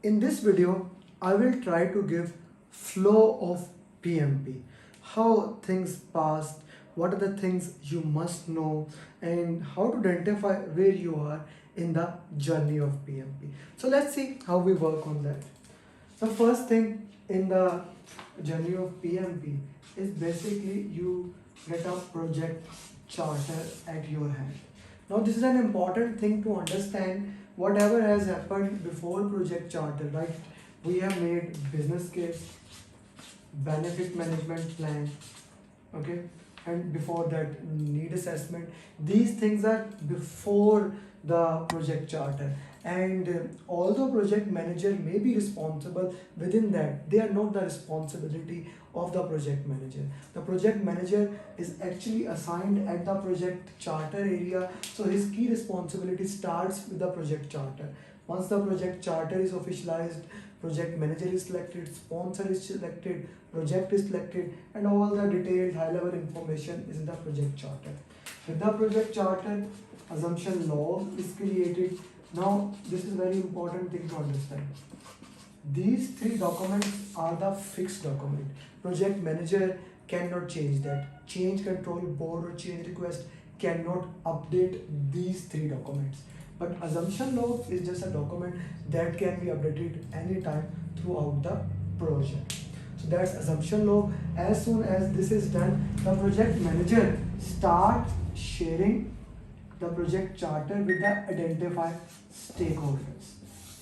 In this video, I will try to give flow of PMP, how things passed, what are the things you must know, and how to identify where you are in the journey of PMP. So let's see how we work on that. The first thing in the journey of PMP is basically you get a project charter at your hand. Now this is an important thing to understand. Whatever has happened before project charter, right? We have made business case, benefit management plan, okay, and before that need assessment. These things are before the project charter, and although project manager may be responsible within that, they are not the responsibility of the project manager. The project manager is actually assigned at the project charter area, so his key responsibility starts with the project charter. Once the project charter is officialized, project manager is selected, sponsor is selected, project is selected, and all the detailed high level information is in the project charter. With the project charter, assumption log is created. Now this is very important thing to understand. These three documents are the fixed document. Project manager cannot change that. Change control board or change request cannot update these three documents. But assumption log is just a document that can be updated anytime throughout the project. So that's assumption log. As soon as this is done, the project manager start sharing the project charter with the identified stakeholders,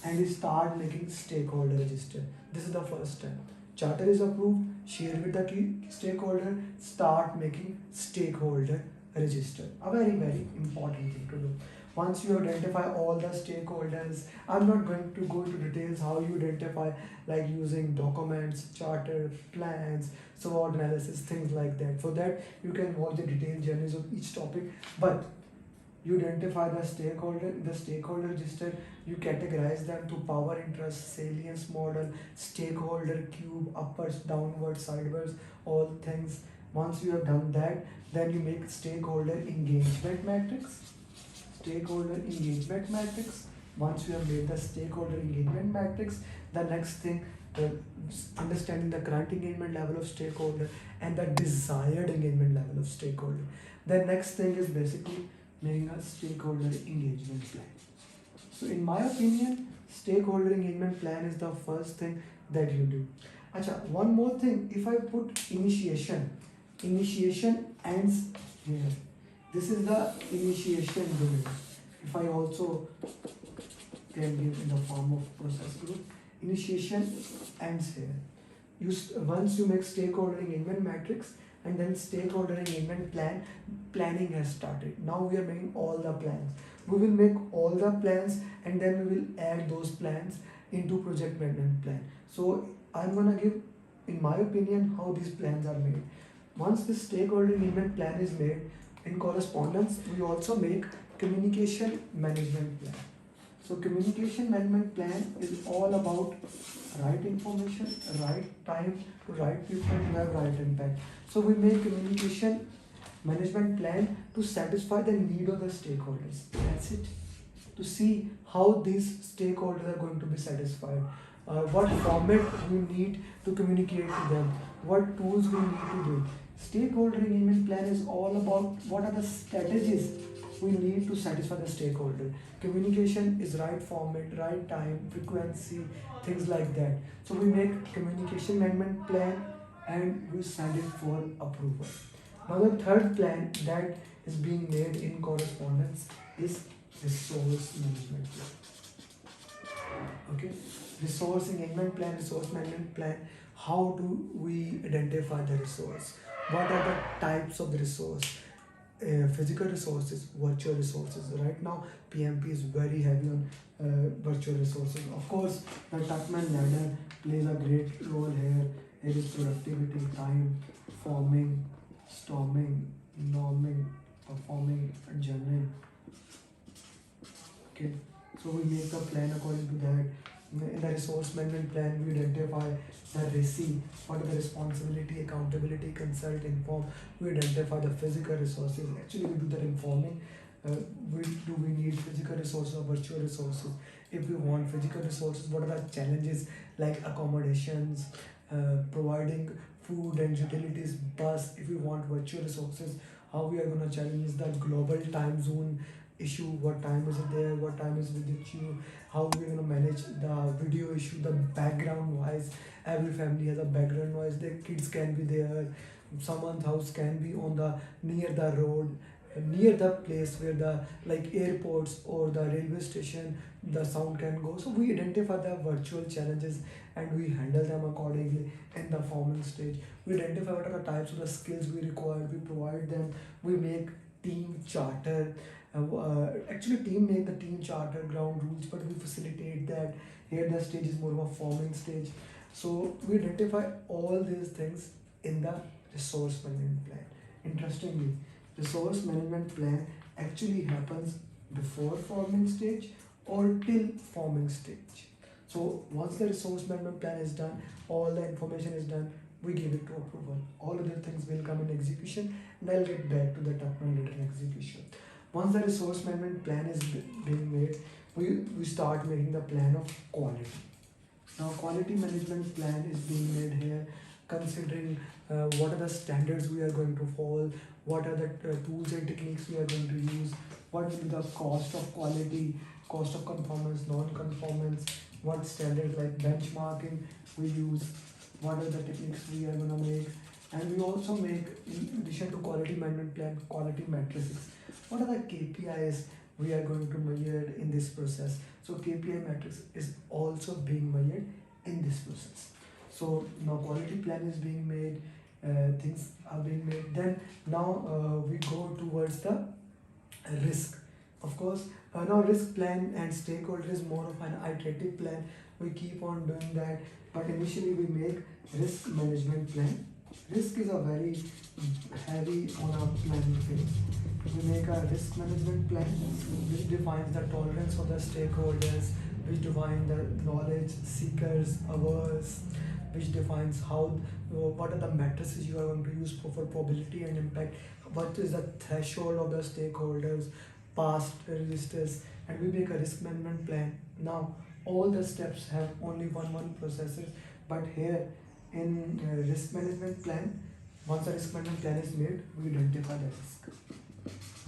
and we start making stakeholder register. This is the first step. Charter is approved, share with the key stakeholder, start making stakeholder register. A very important thing to do. Once you identify all the stakeholders, I'm not going to go into details how you identify, like using documents, charter, plans, SWOT analysis, things like that. For that, you can watch the detailed journeys of each topic. But you identify the stakeholder register, you categorize them to power, interest, salience model, stakeholder cube, uppers, downwards, sideways, all things. Once you have done that, then you make stakeholder engagement matrix. Stakeholder engagement matrix. Once you have made the stakeholder engagement matrix, the next thing, understanding the current engagement level of stakeholder and the desired engagement level of stakeholder. The next thing is basically making a stakeholder engagement plan. So in my opinion, stakeholder engagement plan is the first thing that you do. Acha, one more thing, if I put initiation ends here. This is the initiation domain. If I also can give in the form of process group, initiation ends here. Once you make stakeholder engagement matrix, and then stakeholder engagement plan, planning has started. Now we are making all the plans. We will make all the plans, and then we will add those plans into project management plan. So I'm gonna give, in my opinion, how these plans are made. Once the stakeholder engagement plan is made, in correspondence, we also make communication management plan. So communication management plan is all about right information, right time to right people to have right impact. So we make communication management plan to satisfy the need of the stakeholders. That's it. To see how these stakeholders are going to be satisfied. What format we need to communicate to them. What tools we need to do. Stakeholder engagement plan is all about what are the strategies we need to satisfy the stakeholder. Communication is right format, right time, frequency, things like that. So we make communication management plan and we send it for approval. Now the third plan that is being made in correspondence is resource management plan. Okay, resource engagement plan, resource management plan. How do we identify the resource? What are the types of the resource? Physical resources, virtual resources. Right now, PMP is very heavy on virtual resources. Of course, the Tuckman ladder plays a great role here. It is productivity, time, forming, storming, norming, performing, and journaling. Okay, so we make the plan according to that. In the resource management plan, we identify the RISI, what are the responsibility, accountability, consult, inform. We identify the physical resources. Actually, we do that informing. Do we need physical resources or virtual resources? If we want physical resources, what are the challenges like accommodations, providing food and utilities, bus. If we want virtual resources, how we are going to challenge the global time zone issue, what time is it there, what time is with you, how we're going to manage the video issue, the background noise. Every family has a background noise, their kids can be there, someone's house can be on the near the road, near the place where the like airports or the railway station, the sound can go. So we identify the virtual challenges and we handle them accordingly in the forming stage. We identify what are the types of the skills we require, we provide them, we make team charter. Actually team make the team charter ground rules, but we facilitate that. Here the stage is more of a forming stage. So we identify all these things in the resource management plan. Interestingly, resource management plan actually happens before forming stage or till forming stage. So once the resource management plan is done, all the information is done, we give it to approval. All other things will come in execution, and I'll get back to the document later in execution. Once the resource management plan is being made, we start making the plan of quality. Now quality management plan is being made here, considering what are the standards we are going to follow, what are the tools and techniques we are going to use, what will be the cost of quality, cost of conformance, non-conformance, what standards like benchmarking we use, what are the techniques we are going to make, and we also make, in addition to quality management plan, quality matrices. What are the KPIs we are going to measure in this process? So KPI matrix is also being measured in this process. So now quality plan is being made, things are being made. Then now we go towards the risk. Of course, now risk plan and stakeholder is more of an iterative plan. We keep on doing that, but initially we make risk management plan. Risk is a very heavy on our planning phase. We make a risk management plan which defines the tolerance of the stakeholders, which define the knowledge seekers, hours, which defines how, what are the matrices you are going to use for probability and impact, what is the threshold of the stakeholders, past registers, and we make a risk management plan. Now all the steps have only one processor, but here in risk management plan, once the risk management plan is made, we identify the risk.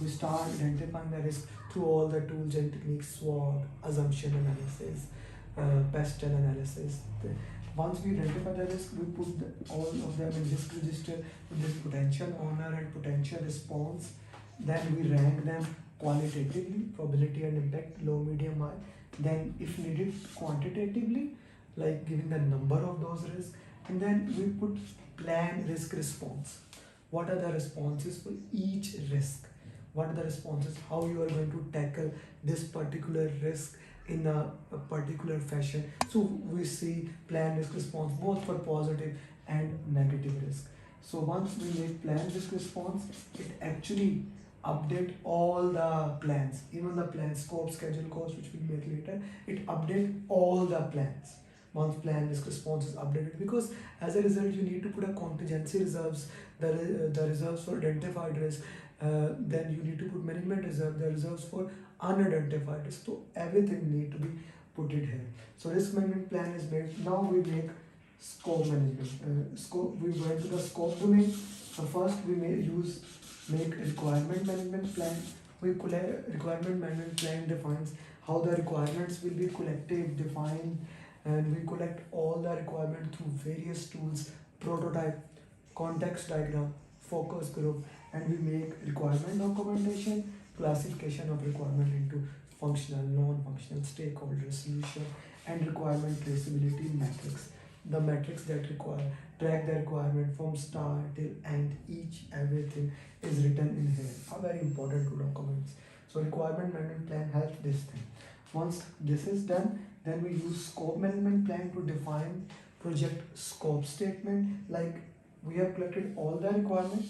We start identifying the risk through all the tools and techniques, SWOT, assumption analysis, pestle analysis. Once we identify the risk, we put all of them in risk register with this potential honor and potential response. Then we rank them qualitatively, probability and impact, low, medium, high. Then if needed, quantitatively, like giving the number of those risks. And then we put plan risk response. What are the responses for each risk? What are the responses? How you are going to tackle this particular risk in a particular fashion? So we see plan risk response both for positive and negative risk. So once we make plan risk response, it actually update all the plans, even the plan scope, schedule, cost, which we'll make later. It update all the plans once plan risk response is updated, because as a result you need to put a contingency reserves, the reserves for identified risk, then you need to put management reserve, the reserves for unidentified risk. So everything need to be put it here. So risk management plan is made. Now we make scope management. Scope, we went to the scope domain. So first we may make requirement management plan. Requirement management plan defines how the requirements will be collected, defined, and we collect all the requirement through various tools, prototype, context diagram, focus group, and we make requirement documentation, classification of requirement into functional, non-functional, stakeholder solution, and requirement traceability metrics. The metrics that track the requirement from start till end, everything is written in here. Are very important to documents. So requirement management plan helps this thing. Once this is done, then we use scope management plan to define project scope statement. Like we have collected all the requirements.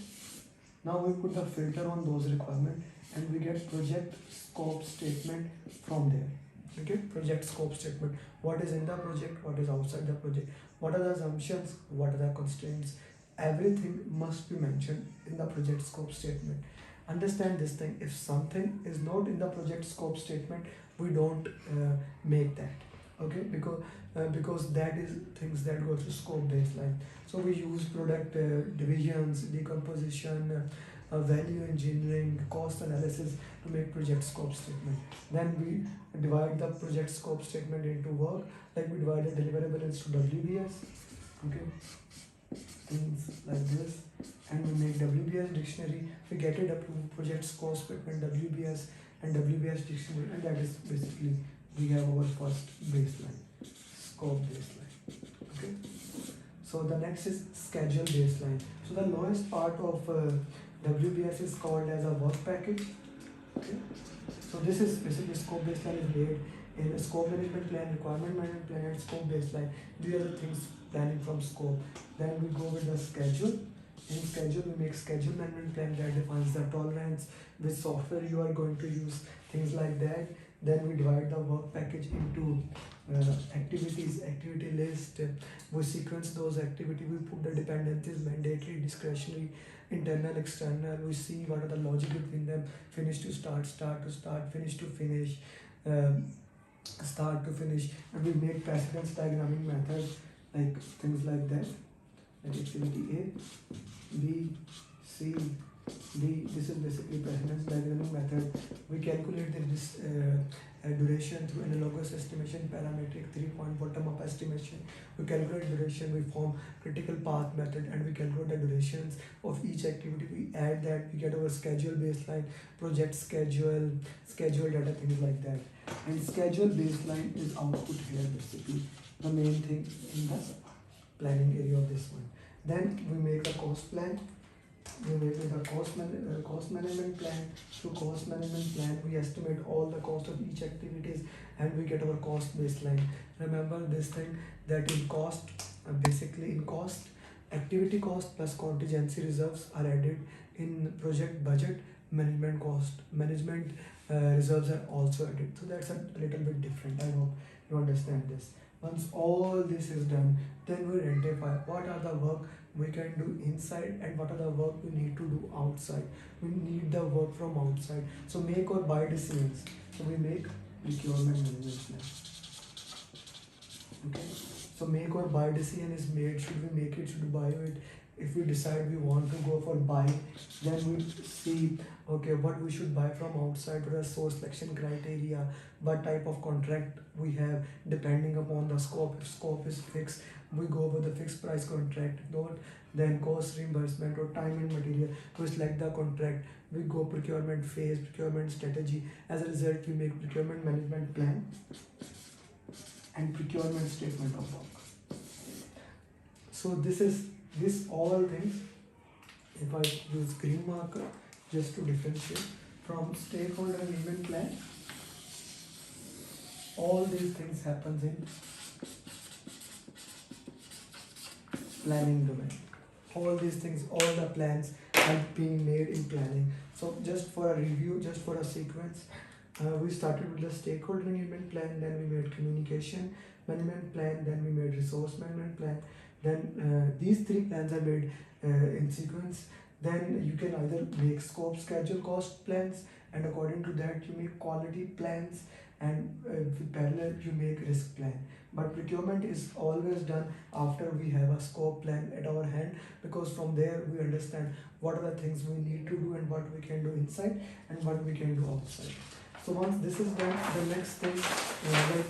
Now we put the filter on those requirements and we get project scope statement from there. Okay, project scope statement. What is in the project, what is outside the project, what are the assumptions, what are the constraints, everything must be mentioned in the project scope statement. Understand this thing. If something is not in the project scope statement, we don't make that. Okay, because that is things that go to scope baseline. So we use product divisions, decomposition, value engineering, cost analysis to make project scope statement. Then we divide the project scope statement into work, like we divide the deliverable into WBS. Okay, things like this, and we make WBS dictionary. We get it up to project scope statement WBS and WBS dictionary, and that is basically we have our first baseline, scope baseline. Okay, so the next is schedule baseline. So the lowest part of WBS is called as a work package. Okay, so this is basically scope baseline is made in a scope management plan, requirement management plan, and scope baseline. These are the things planning from scope. Then we go with the schedule. In schedule, we make schedule management plan that defines the tolerance, which software you are going to use, things like that. Then we divide the work package into activities, activity list. We sequence those activities. We put the dependencies, mandatory, discretionary, internal, external. We see what are the logic between them. Finish to start, start to start, finish to finish, start to finish. And we make precedence diagramming methods, like things like that. Like activity A, B, C, D. This is basically precedence diagramming method. We calculate this duration through analogous estimation, parametric 3-point bottom-up estimation. We calculate duration, we form critical path method, and we calculate the durations of each activity. We add that, we get our schedule baseline, project schedule, schedule data, things like that. And schedule baseline is output here, basically the main thing in the planning area of this one. Then we make a cost plan. We make a cost management plan. Through cost management plan, we estimate all the cost of each activities, and we get our cost baseline. Remember this thing, that in cost, basically in cost, activity cost plus contingency reserves are added. In project budget, management cost, management reserves are also added. So that's a little bit different. I hope you understand this. Once all this is done, then we identify what are the work we can do inside and what are the work we need to do outside. We need the work from outside. So make or buy decisions. So we make procurement management plan. Okay. So make or buy decision is made. Should we make it? Should we buy it? If we decide we want to go for buy, then we see, okay, what we should buy from outside, what are source selection criteria, what type of contract we have, depending upon the scope. If scope is fixed, we go with the fixed price contract. If not, then cost reimbursement or time and material. We select the contract, we go procurement phase, procurement strategy. As a result, we make procurement management plan and procurement statement of work. So this all things, if I use green marker just to differentiate from stakeholder engagement plan, all these things happens in planning domain. All these things, all the plans are being made in planning. So just for a review, just for a sequence, we started with the stakeholder engagement plan, then we made communication management plan, then we made resource management plan. Then these three plans are made in sequence. Then you can either make scope, schedule, cost plans, and according to that you make quality plans, and with parallel you make risk plan. But procurement is always done after we have a scope plan at our hand, because from there we understand what are the things we need to do and what we can do inside and what we can do outside. So once this is done, the next thing, like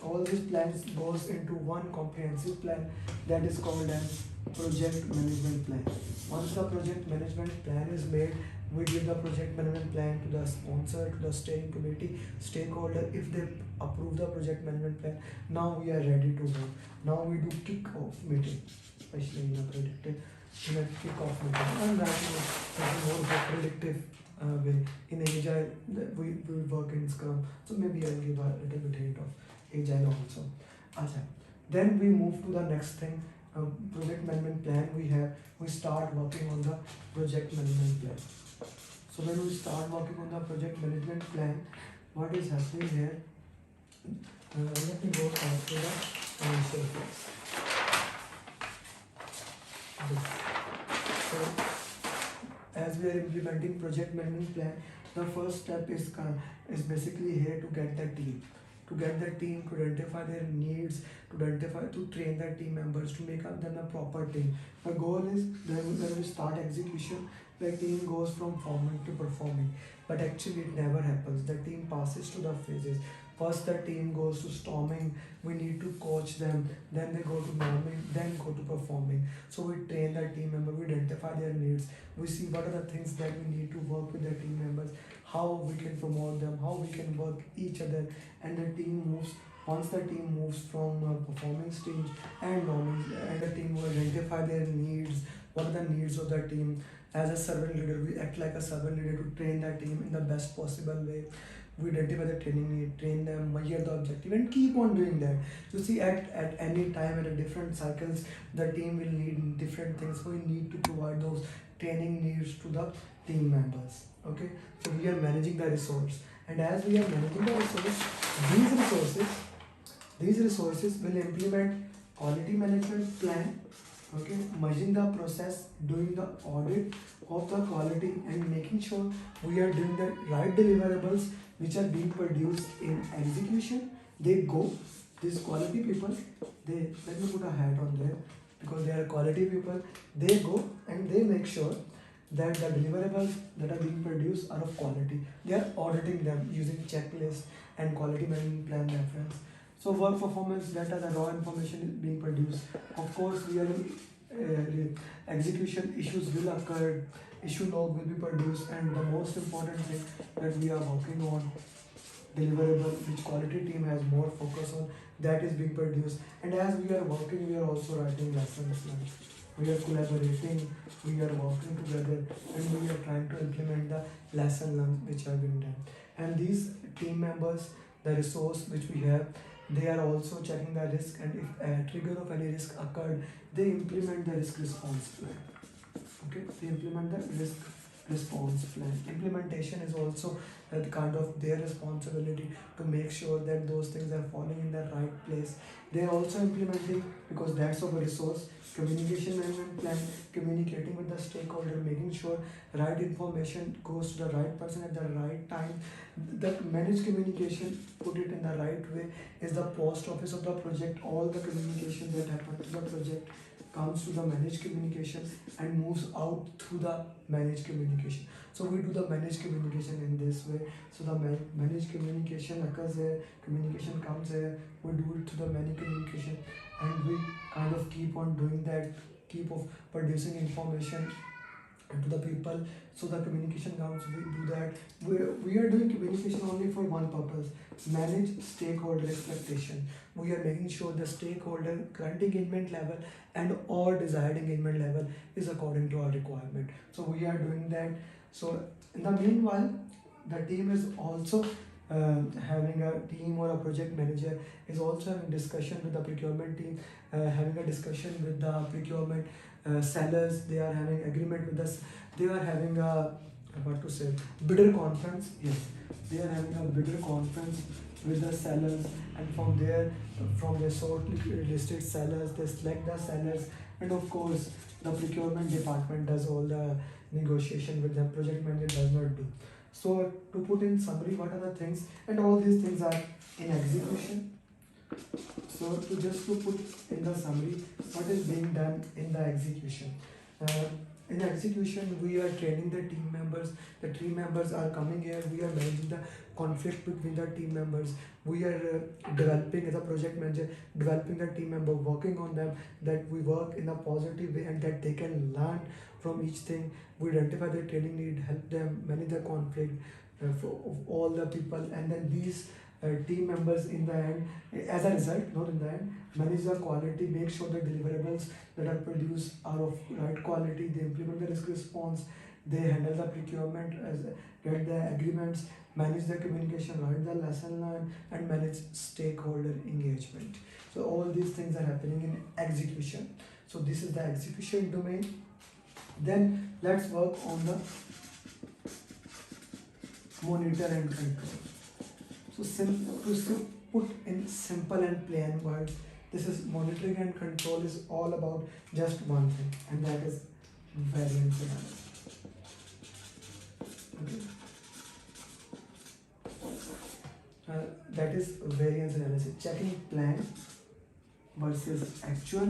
all these plans goes into one comprehensive plan that is called as project management plan. Once the project management plan is made, we give the project management plan to the sponsor, to the steering committee, stakeholder. If they approve the project management plan, now we are ready to work. Now we do kick-off meeting, especially in a kick-off meeting. I'm writing it more of a predictive way. In Agile, we work in Scrum, so maybe I'll give a little bit hint of Agile also. Achha. Then we move to the next thing, project management plan. We start working on the project management plan. So when we start working on the project management plan, what is happening here? Let me go back to the initial phase. So as we we are implementing project management plan, the first step is basically here to get the team, to identify their needs, to train the team members, to make up them a proper team. The goal is when we start execution, the team goes from forming to performing, but actually it never happens. The team passes to the phases. First the team goes to storming, we need to coach them, then they go to norming, then go to performing. So we train the team member, we identify their needs, we see what are the things that we need to work with the team members, how we can promote them, how we can work each other, and the team moves. Once the team moves from performing stage and norming, and the team will identify their needs, what are the needs of the team. As a servant leader, we act like a servant leader to train that team in the best possible way. We identify the training need, train them, measure the objective, and keep on doing that. You see, at any time, at a different cycles, the team will need different things. So we need to provide those training needs to the team members. Okay, so we are managing the resource, and as we are managing the resource, these resources will implement quality management plan. Okay, merging the process, doing the audit of the quality, and making sure we are doing the right deliverables which are being produced in execution. They go, these quality people, they, let me put a hat on there because they are quality people, they go and they make sure that the deliverables that are being produced are of quality. They are auditing them using checklist and quality management plan reference. So work performance data, the raw information is being produced. Of course, we are execution issues will occur, issue log will be produced, and the most important thing that we are working on, deliverable, which quality team has more focus on, that is being produced. And as we are working, we are also writing lessons learned. We are collaborating, we are working together, and we are trying to implement the lesson learned which have been done. And these team members, the resource which we have, they are also checking the risk, and if a trigger of any risk occurred, they implement the risk response plan. Okay, they implement the risk response plan. Implementation is also kind of their responsibility to make sure that those things are falling in the right place. They are also implementing, because that's of a resource, communication management plan, communicating with the stakeholder, making sure right information goes to the right person at the right time. The managed communication, put it in the right way, is the post office of the project. All the communication that happens to the project comes to the managed communication and moves out through the managed communication. So we do the managed communication in this way. So the managed communication occurs here, communication comes here, we do it through the managed communication, and we kind of keep on doing that, keep of producing information to the people. So the communication comes, we do that. We are doing communication only for one purpose: manage stakeholder expectation. We are making sure the stakeholder current engagement level and or desired engagement level is according to our requirement. So we are doing that. So in the meanwhile, the team is also having a team, or a project manager is also having discussion with the procurement team, having a discussion with the procurement sellers. They are having agreement with us. They are having a, what to say, bidder conference. Yes, they are having a bidder conference with the sellers, and from there, from the shortlisted sellers, they select the sellers, and of course the procurement department does all the negotiation with them. Project manager does not do. So to put in summary, what are the things, and all these things are in execution. So to put in the summary, what is being done in the execution. In execution, we are training the team members. The team members are coming here. We are managing the conflict between the team members. We are developing, as a project manager, developing the team member, working on them, that we work in a positive way and that they can learn from each thing. We identify their training need, help them manage the conflict of all the people, and then these team members in the end, as a result, not in the end, manage the quality, make sure the deliverables that are produced are of right quality. They implement the risk response, they handle the procurement, get the agreements, manage the communication, write the lesson learned, and manage stakeholder engagement. So all these things are happening in execution. So this is the execution domain. Then let's work on the monitor and control. So to put in simple and plain words, this is monitoring and control is all about just one thing, and that is variance analysis. Okay. That is variance analysis, checking plan versus actual,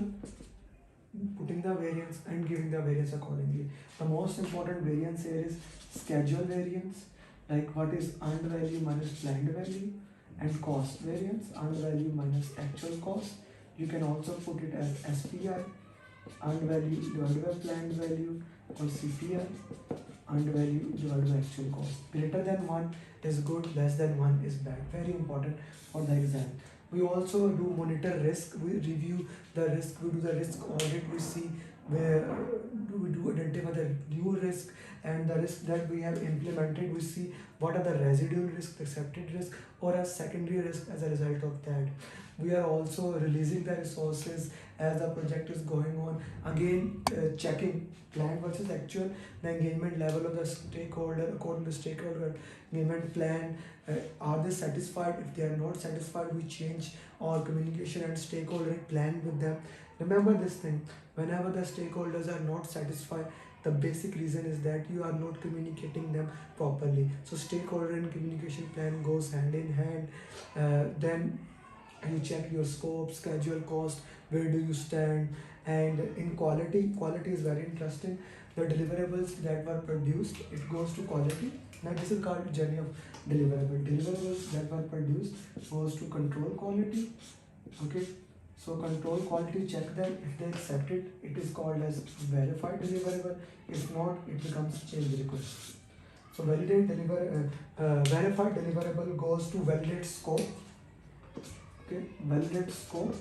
putting the variance and giving the variance accordingly. The most important variance here is schedule variance, like what is earned value minus planned value, and cost variance, earned value minus actual cost. You can also put it as SPI, earned value divided by planned value, or CPI, earned value divided by actual cost. Greater than 1 is good, less than 1 is bad. Very important for the exam. We also do monitor risk, we review the risk, we do the risk audit, we see where we do identify the new risk and the risk that we have implemented, we see what are the residual risk, accepted risk, or a secondary risk as a result of that. We are also releasing the resources as the project is going on. Again, checking plan versus actual, the engagement level of the stakeholder according to stakeholder engagement plan. Are they satisfied? If they are not satisfied, we change our communication and stakeholder plan with them. Remember this thing, whenever the stakeholders are not satisfied, the basic reason is that you are not communicating them properly. So stakeholder and communication plan goes hand in hand. Then you check your scope, schedule, cost, where do you stand. And in quality is very interesting. The deliverables that were produced, it goes to quality. Now this is called journey of deliverable. Deliverables that were produced goes to control quality. Okay, so control quality, check them. If they accept it, it is called as verified deliverable. If not, it becomes change request. So verified deliverable goes to validate scope. Okay, validate scope.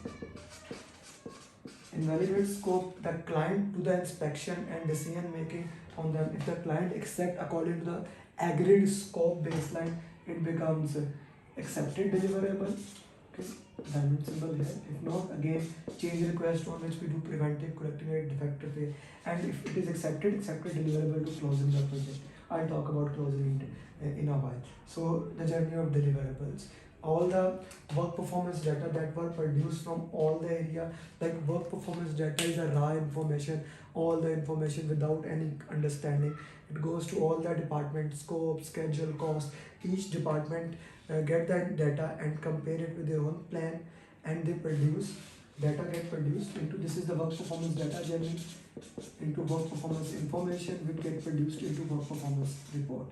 In validate scope, the client do the inspection and decision making on them. If the client accept according to the agreed scope baseline, it becomes accepted deliverable. Okay, diamond symbol here. If not, again change request on which we do preventive, corrective, and defective way. And if it is accepted deliverable to closing the project. I'll talk about closing in a while. So the journey of deliverables. All the work performance data that were produced from all the area, like work performance data is a raw information, all the information without any understanding. It goes to all the department, scope, schedule, cost. Each department get that data and compare it with their own plan, and they produce, data get produced into, this is the work performance data journey, into work performance information which get produced into work performance report.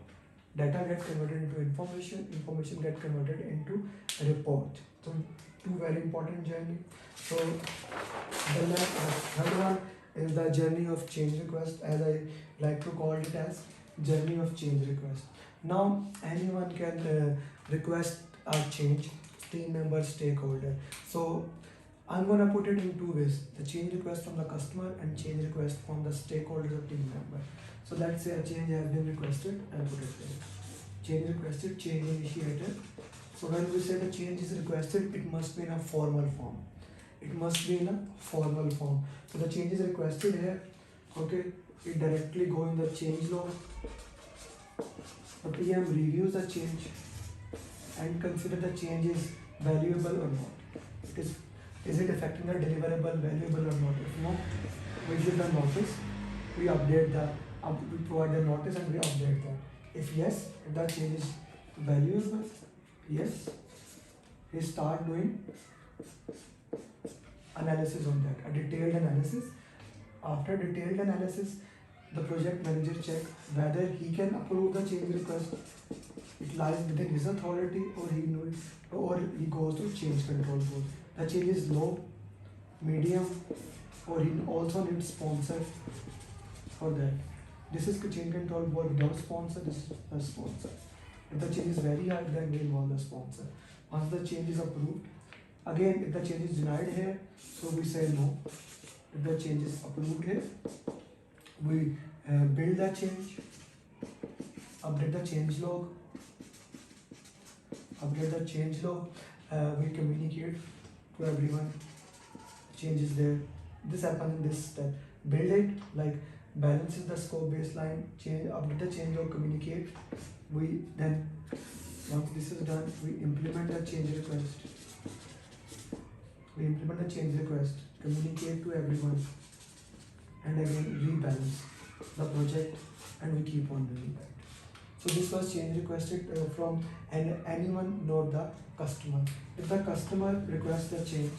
Data get converted into information, information get converted into report. So two very important journey. So the third one is the journey of change request, as I like to call it as journey of change request. Now anyone can request a change, team member, stakeholder. So I'm gonna put it in two ways: the change request from the customer and change request from the stakeholder or team member. So let's say a change has been requested, I'll put it there. Change requested, change initiated. So when we say the change is requested, it must be in a formal form. It must be in a formal form. So the change is requested here. Okay, it directly go in the change log. The PM reviews the change and consider the change is valuable or not. Is it affecting the deliverable, valuable or not? If not, we give the notice. We update the we provide the notice and we update that. If yes, if the change is valuable, yes, we start doing analysis on that, a detailed analysis. After detailed analysis, the project manager check whether he can approve the change request. It lies within his authority, or he goes to change control board. The change is low, medium, or he also needs sponsor for that. This is the change control board without sponsor, this is a sponsor. If the change is very high, then we involve the sponsor. Once the change is approved, again if the change is denied here, so we say no. If the change is approved here, we build the change, update the change log, we communicate to everyone, change is there. This happens in this step. Build it, like balances the scope baseline, change, update the change log, communicate. We then, once this is done, we implement the change request. Communicate to everyone, and again rebalance the project, and we keep on doing that. So this was change requested from anyone, not the customer. If the customer requests the change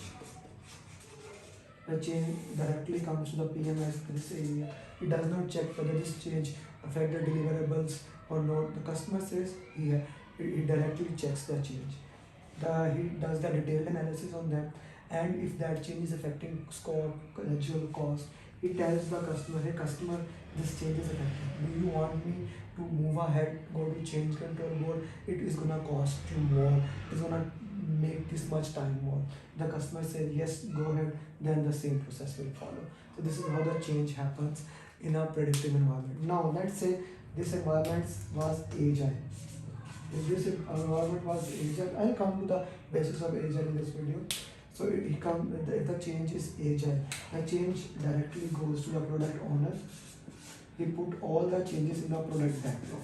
directly comes to the PMS this area. It does not check whether this change affect the deliverables or not. The customer says he directly checks the change. He does the detailed analysis on them, and if that change is affecting scope, actual cost, he tells the customer, hey customer, this change is affecting. Do you want me to move ahead, go to change control board? It is gonna cost you more. It's gonna make this much time more. The customer says yes, go ahead. Then the same process will follow. So this is how the change happens in a predictive environment. Now let's say this environment was agile. If this environment was agile, I'll come to the basis of agile in this video. So if the change is agile, the change directly goes to the product owner. He put all the changes in the product backlog,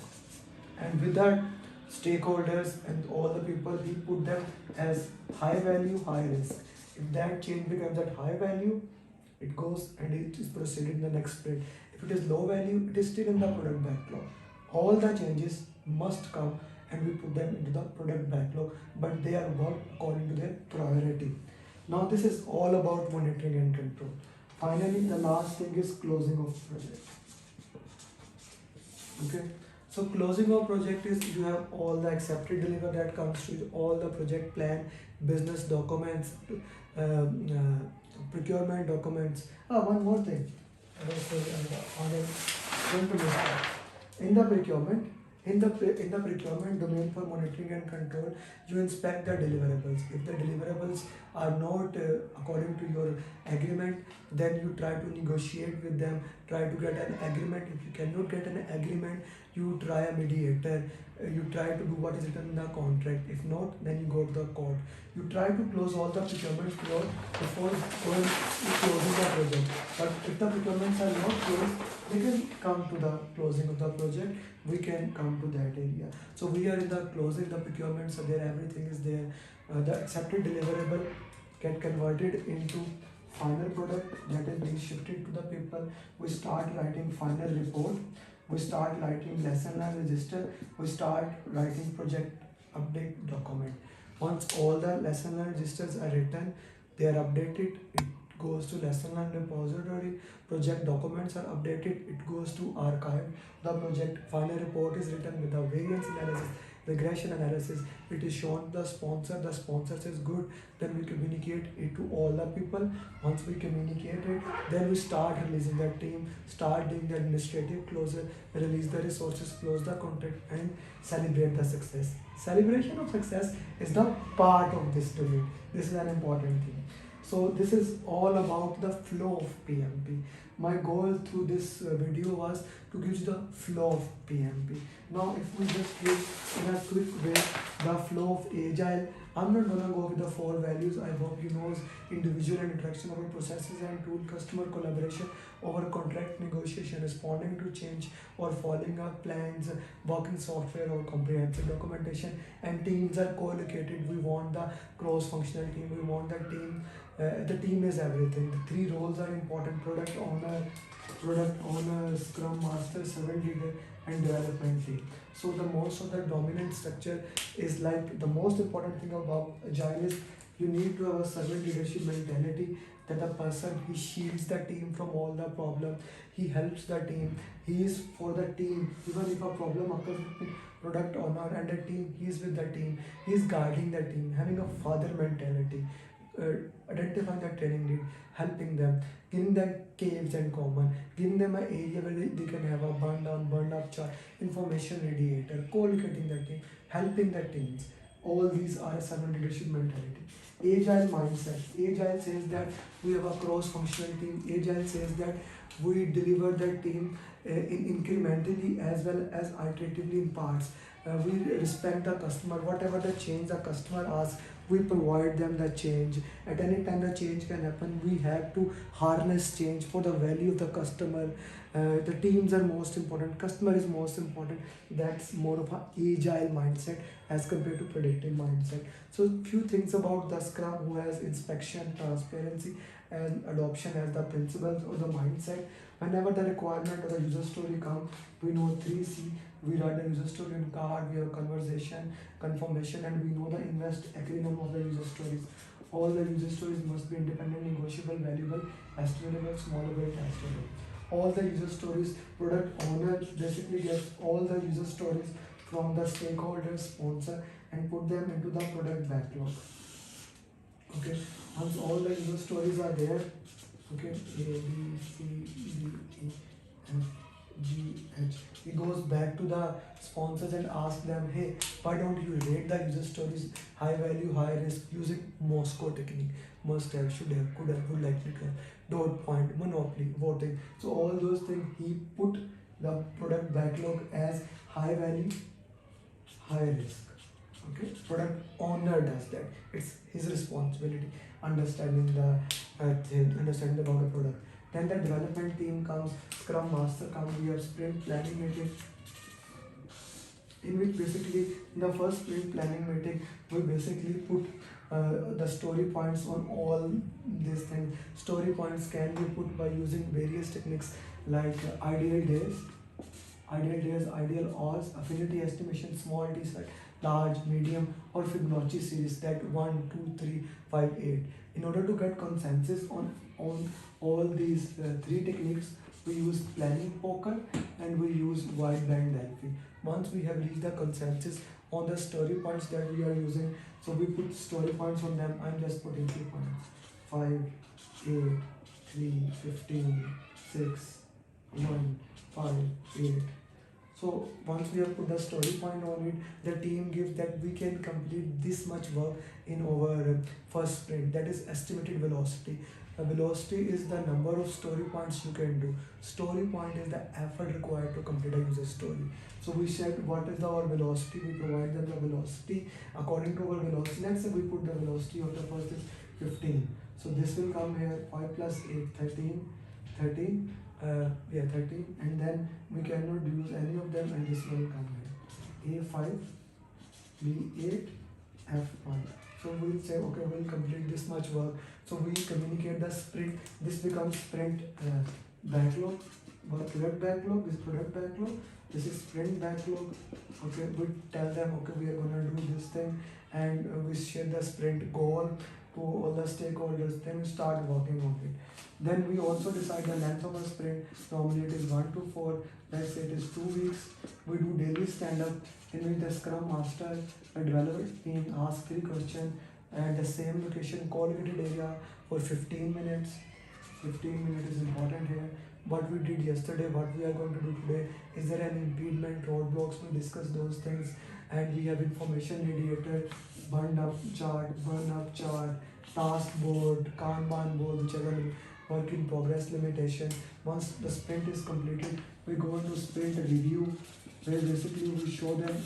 and with that, stakeholders and all the people, he put them as high value, high risk. If that change becomes at high value, it goes and it is proceeded in the next sprint. If it is low value, it is still in the product backlog. All the changes must come and we put them into the product backlog, but they are worked according to their priority. Now this is all about monitoring and control. Finally, the last thing is closing of project. Okay, so closing of project is you have all the accepted deliver that comes to all the project plan, business documents, procurement documents. One more thing. In the procurement, in the procurement domain for monitoring and control, you inspect the deliverables. If the deliverables are not according to your agreement, then you try to negotiate with them, try to get an agreement. If you cannot get an agreement, you try a mediator. You try to do what is written in the contract. If not, then you go to the court. You try to close all the procurement clause before going to closing the project. But if the procurements are not closed, we can come to the closing of the project. We can come to that area. So we are in the closing, the procurements are there, everything is there. The accepted deliverable get converted into final product that is being shifted to the people. We start writing final report. We start writing lesson learned register. We start writing project update document. Once all the lesson learned registers are written, they are updated. It goes to lesson learned repository. Project documents are updated. It goes to archive. The project final report is written with the variance analysis, regression analysis. It is shown to the sponsor. The sponsor says good. Then we communicate it to all the people. Once we communicate it, then we start releasing the team, start doing the administrative closure, release the resources, close the contract, and celebrate the success. Celebration of success is the part of this domain. This is an important thing. So this is all about the flow of PMP. My goal through this video was to give you the flow of PMP. Now if we just give in a quick way the flow of agile, I'm not gonna go with the 4 values. I hope you know individual and interaction over processes and tool, customer collaboration over contract negotiation, responding to change or following up plans, working software or comprehensive documentation, and teams are co-located. We want the cross-functional team. We want the team. The team is everything. The 3 roles are important: product owner, scrum master, servant leader, and development team. So the most of the dominant structure is like the most important thing about agile is you need to have a servant leadership mentality, that the person, he shields the team from all the problem, he helps the team, he is for the team. Even if a problem occurs with product owner and the team, he is with the team, he is guiding the team, having a father mentality, identifying the training need, helping them, giving them caves and common, giving them an area where they can have a burn down, burn up chart, information radiator, co-locating the team, helping the teams. All these are a servant leadership mentality. Agile mindset. Agile says that we have a cross-functional team. Agile says that we deliver the team incrementally as well as iteratively in parts. We respect the customer. Whatever the change the customer asks, we provide them the change. At any time the change can happen. We have to harness change for the value of the customer. The teams are most important. Customer is most important. That's more of an agile mindset as compared to predictive mindset. So few things about the Scrum, who has inspection, transparency, and adoption as the principles or the mindset. Whenever the requirement or the user story comes, we know 3C. We write the user story in card, we have conversation, confirmation, and we know the invest acronym of the user stories. All the user stories must be independent, negotiable, valuable, estimable, smallable, testable. All the user stories, product owner basically gets all the user stories from the stakeholder, sponsor, and put them into the product backlog. Okay, once all the user stories are there, okay, A, B, C, D, E, F, G, H. He goes back to the sponsors and asks them, hey, why don't you rate the user stories high value, high risk using Moscow technique? Must have, should have, could have, would likely to have, dot point, monopoly, voting. So all those things he put the product backlog as high value, high risk. Okay, product owner does that. It's his responsibility. Understanding the thing, understanding about the product. Then the development team comes, Scrum Master comes, we have sprint planning meeting, in which basically in the first sprint planning meeting we basically put the story points on all these things. Story points can be put by using various techniques like ideal days, ideal odds, affinity estimation, small t set, large, medium, or Fibonacci series, that 1, 2, 3, 5, 8. In order to get consensus on all these three techniques, we use planning poker and we use wide band Delphi. Once we have reached the consensus on the story points that we are using, so we put story points on them. I'm just putting 3 points: 5, 8, 3, 15, 6, 1, 5, 8. So once we have put the story point on it, the team gives that we can complete this much work in our first sprint. That is estimated velocity. Velocity is the number of story points you can do. Story point is the effort required to complete a user story. So we said what is our velocity. We provide them the velocity according to our velocity. Let's say we put the velocity of the first is 15. So this will come here 5 plus 8, 13, 13. 13, and then we cannot use any of them, and this will come here A5, B8, F1. So we'll say okay, we'll complete this much work. So we communicate the sprint. This becomes sprint backlog, product backlog. This product backlog, this is sprint backlog. Okay, we tell them okay, we are gonna do this thing, and we share the sprint goal to all the stakeholders. Then we start working on it. Then we also decide the length of a sprint. Normally it is 1 to 4. Let's say it is 2 weeks. We do daily stand-up in which the Scrum Master, the development team asks 3 questions at the same location, correlated area for 15 minutes. 15 minutes is important here. What we did yesterday, what we are going to do today, is there any impediment, roadblocks? We discuss those things, and we have information radiator, burn up chart, task board, Kanban board, whichever work in progress limitation. Once the sprint is completed, we go into sprint review, where basically we show them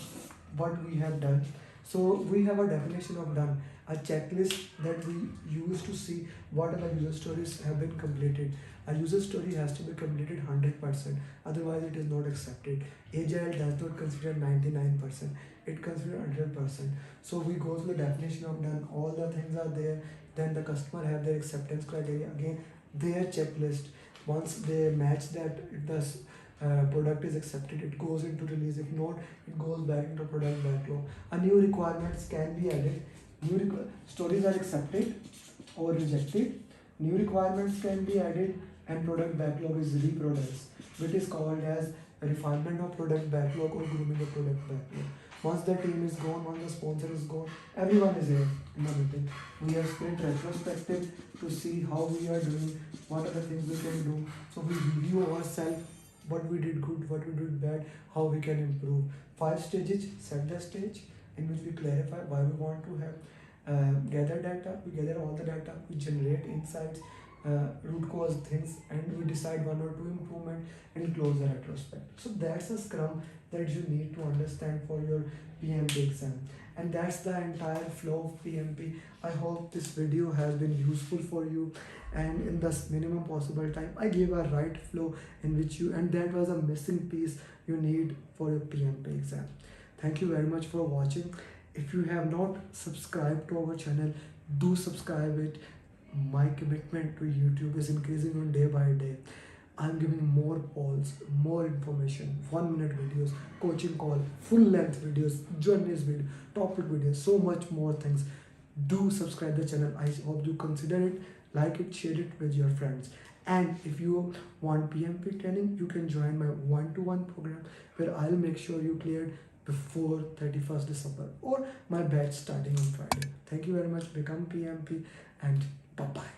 what we have done. So we have a definition of done, a checklist that we use to see what are the user stories have been completed. A user story has to be completed 100%, otherwise it is not accepted. Agile does not consider 99%, it considers 100%. So we go through the definition of done, all the things are there, then the customer have their acceptance criteria, again their checklist. Once they match that, the product is accepted, it goes into release. If not, it goes back into product backlog. A new requirements can be added. Stories are accepted or rejected. New requirements can be added, and product backlog is reproduced, which is called as refinement of product backlog or grooming of product backlog. Once the team is gone, once the sponsor is gone, everyone is here in the meeting. We have sprint retrospective to see how we are doing, what are the things we can do. So we review ourselves, what we did good, what we did bad, how we can improve. 5 stages: set the stage, in which we clarify why we want to have gather data. We gather all the data, we generate insights, root cause things, and we decide 1 or 2 improvement, and close the retrospect. So that's a scrum that you need to understand for your PMP exam, and that's the entire flow of PMP. I hope this video has been useful for you, and in the minimum possible time I gave a right flow in which you, and that was a missing piece you need for your PMP exam. Thank you very much for watching. If you have not subscribed to our channel, do subscribe it. My commitment to YouTube is increasing on day by day. I'm giving more polls, more information, 1 minute videos, coaching call, full length videos, journeys video, topic videos, so much more things. Do subscribe the channel. I hope you consider it, like it, share it with your friends. And if you want PMP training, you can join my one-to-one program where I'll make sure you cleared before 31st December, or my batch starting on Friday. Thank you very much. Become PMP, and bye bye.